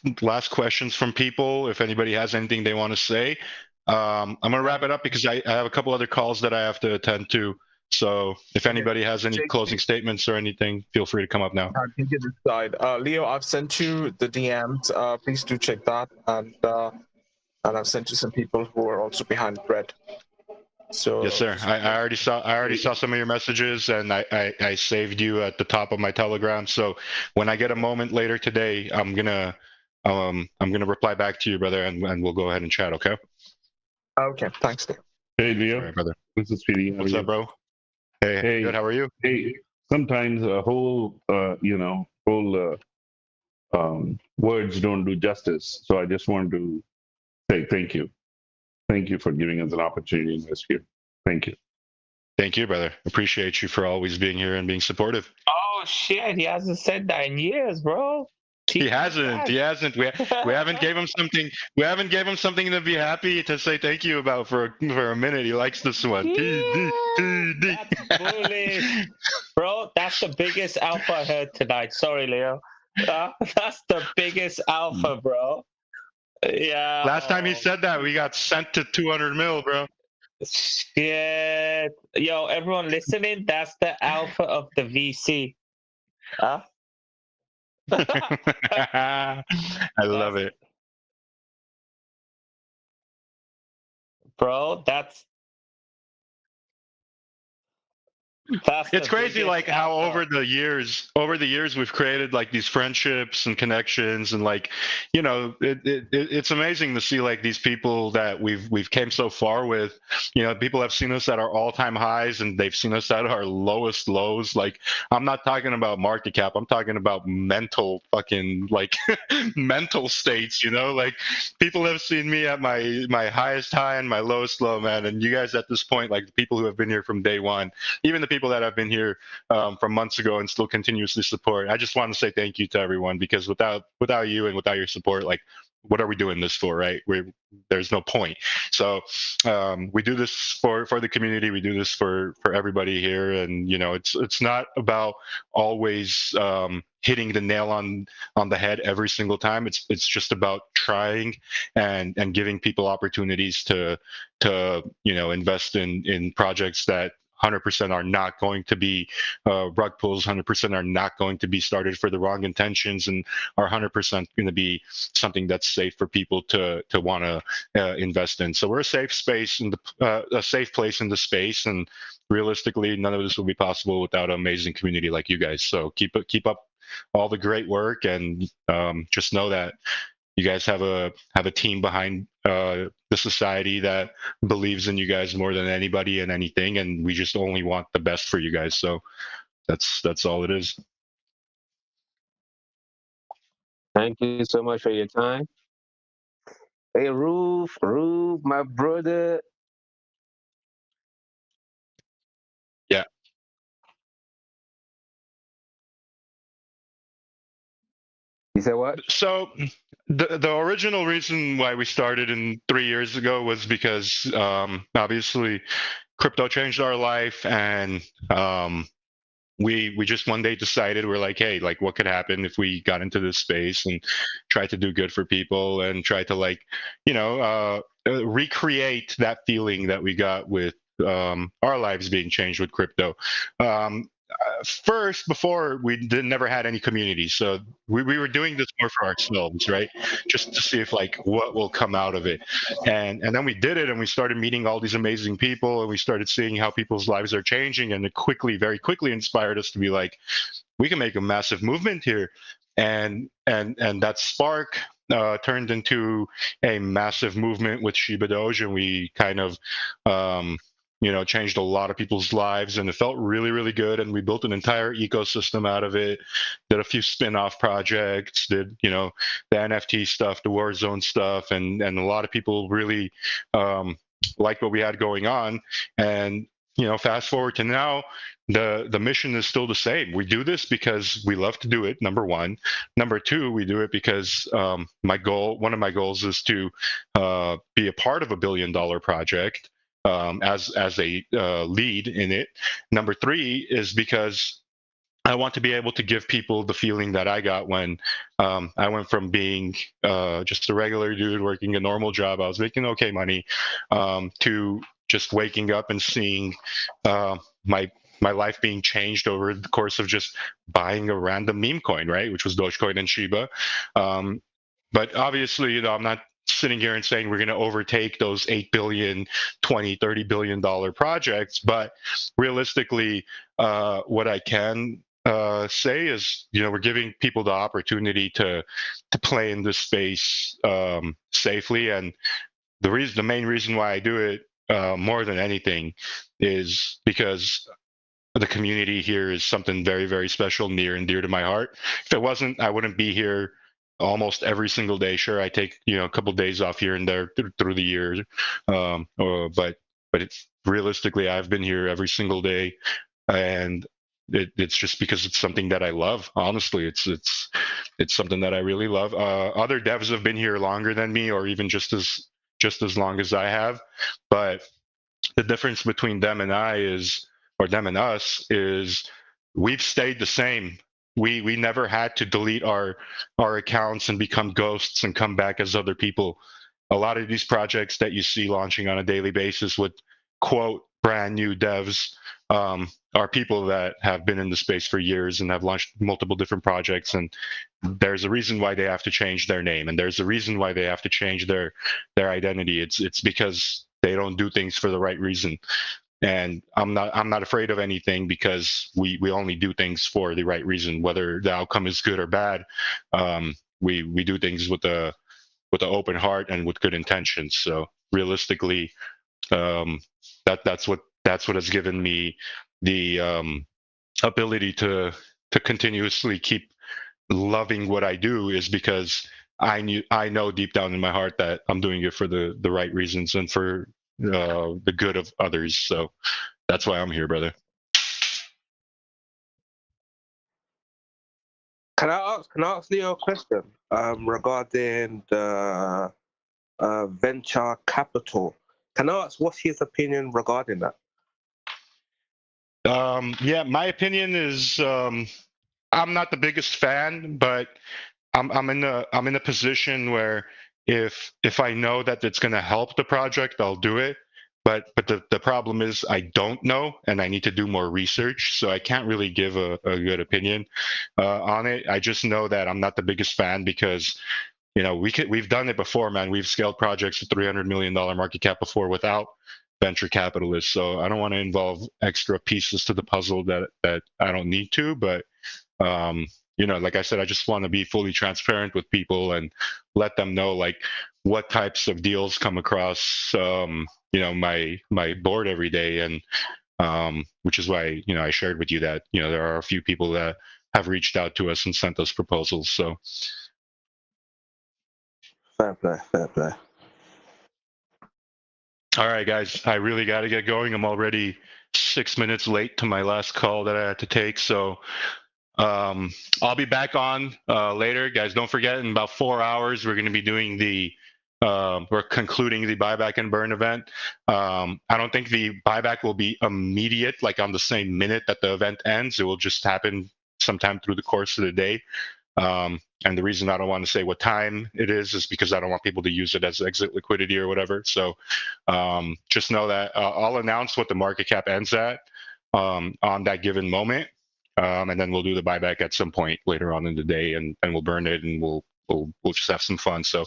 questions from people. If anybody has anything they want to say, I'm gonna wrap it up because I have a couple other calls that I have to attend to. So if anybody has any closing statements or anything, feel free to come up now. I can decide. Leo, I've sent you the DMs. Please do check that, and I've sent you some people who are also behind Red. So yes, sir. I already saw some of your messages, and I saved you at the top of my Telegram. So when I get a moment later today, I'm gonna reply back to you, brother, and we'll go ahead and chat. Okay. Okay. Thanks, Leo. Hey, Leo. Right, brother. This is Speedy. What's up, bro? Hey, good. How are you? Hey, sometimes a whole, words don't do justice. So I just wanted to say thank you. Thank you for giving us an opportunity to invest here. Thank you. Thank you, brother. Appreciate you for always being here and being supportive. Oh shit, he hasn't said that in years, bro. He hasn't. We haven't gave him something. We haven't gave him something to be happy to say thank you about for a minute. He likes this one. That's bullish. Bro, that's the biggest alpha I heard tonight. Sorry, Leo. That's the biggest alpha, bro. Yeah. Last time he said that, we got sent to 200 mil, bro. Shit. Yo, everyone listening, that's the alpha of the VC. Huh? I love it. Bro, that's it's crazy like how over the years we've created like these friendships and connections, and like, you know, it's amazing to see like these people that we've came so far with. You know, people have seen us at our all-time highs and they've seen us at our lowest lows. Like, I'm not talking about market cap, I'm talking about mental fucking like mental states, you know. Like, people have seen me at my highest high and my lowest low, man. And you guys at this point, like the people who have been here from day one, even the people that have been here from months ago and still continuously support, I just want to say thank you to everyone, because without you and without your support, like, what are we doing this for, right? There's no point. So we do this for the community. We do this for everybody here, and you know, it's not about always hitting the nail on the head every single time. It's just about trying and giving people opportunities to you know, invest in projects that 100% are not going to be rug pulls, 100% are not going to be started for the wrong intentions, and are 100% going to be something that's safe for people to want to invest in. So we're a safe space in a safe place in the space, and realistically, none of this will be possible without an amazing community like you guys. So keep up all the great work, and just know that you guys have a team behind the society that believes in you guys more than anybody and anything, and we just only want the best for you guys. So that's all it is. Thank you so much for your time. Hey, Roof, my brother. Yeah. You said what? So the original reason why we started 3 years ago was because obviously crypto changed our life, and we just one day decided, we're like, hey, like, what could happen if we got into this space and tried to do good for people and try to, like, you know, recreate that feeling that we got with our lives being changed with crypto. first, before never had any community, so we were doing this more for ourselves, right? Just to see if like what will come out of it, and then we did it, and we started meeting all these amazing people, and we started seeing how people's lives are changing, and it very quickly inspired us to be like, we can make a massive movement here, and that spark turned into a massive movement with Shibadoge, and we kind of changed a lot of people's lives, and it felt really, really good. And we built an entire ecosystem out of it, did a few spin-off projects, did, the NFT stuff, the Warzone stuff, and a lot of people really liked what we had going on. And, fast forward to now, the mission is still the same. We do this because we love to do it, number one. Number two, we do it because one of my goals is to be a part of $1 billion project. As a lead in it. Number three is because I want to be able to give people the feeling that I got when I went from being just a regular dude working a normal job. I was making okay money to just waking up and seeing my life being changed over the course of just buying a random meme coin, right? Which was Dogecoin and Shiba. But obviously, I'm not sitting here and saying we're going to overtake those 8 billion, 20, $30 billion projects. But realistically, what I can say is, we're giving people the opportunity to play in this space safely. And the main reason why I do it more than anything is because the community here is something very, very special, near and dear to my heart. If it wasn't, I wouldn't be here almost every single day. Sure, I take a couple of days off here and there through the year, but it's realistically, I've been here every single day, and it's just because it's something that I love. Honestly, it's something that I really love. Other devs have been here longer than me, or even just as long as I have, but the difference between them and them and us is we've stayed the same. We never had to delete our accounts and become ghosts and come back as other people. A lot of these projects that you see launching on a daily basis with quote brand new devs are people that have been in the space for years and have launched multiple different projects, and there's a reason why they have to change their name, and there's a reason why they have to change their identity. It's because they don't do things for the right reason. And I'm not afraid of anything, because we only do things for the right reason, whether the outcome is good or bad. We do things with an open heart and with good intentions. So realistically, that's what has given me the ability to continuously keep loving what I do, is because I know deep down in my heart that I'm doing it for the right reasons and for the good of others. So that's why I'm here, brother. Can I ask Leo a question regarding the venture capital? Can I ask what's his opinion regarding that? Yeah, my opinion is I'm not the biggest fan, but I'm in a position where if I know that it's going to help the project, I'll do it. But the problem is I don't know, and I need to do more research, so I can't really give a good opinion on it. I just know that I'm not the biggest fan, because we've done it before, man. We've scaled projects to $300 million market cap before without venture capitalists. So I don't want to involve extra pieces to the puzzle that I don't need to. But like I said, I just want to be fully transparent with people and let them know like what types of deals come across my board every day, and which is why I shared with you that there are a few people that have reached out to us and sent us proposals. So fair play. All right, guys, I really got to get going. I'm already 6 minutes late to my last call that I had to take. So I'll be back on later. Guys, don't forget, in about 4 hours, we're going to be doing we're concluding the buyback and burn event. I don't think the buyback will be immediate, like on the same minute that the event ends. It will just happen sometime through the course of the day. And the reason I don't want to say what time it is because I don't want people to use it as exit liquidity or whatever. So just know that I'll announce what the market cap ends at on that given moment. and then we'll do the buyback at some point later on in the day, and we'll burn it, and we'll just have some fun. So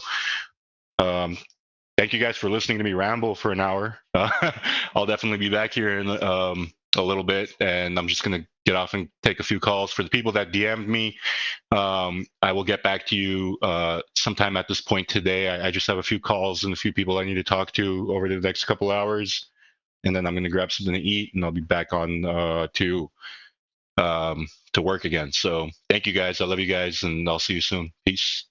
thank you guys for listening to me ramble for an hour. I'll definitely be back here in a little bit, and I'm just gonna get off and take a few calls. For the people that DM'd me, I will get back to you sometime at this point today. I just have a few calls and a few people I need to talk to over the next couple hours, and then I'm gonna grab something to eat, and I'll be back on to work again. So thank you guys. I love you guys, and I'll see you soon. Peace.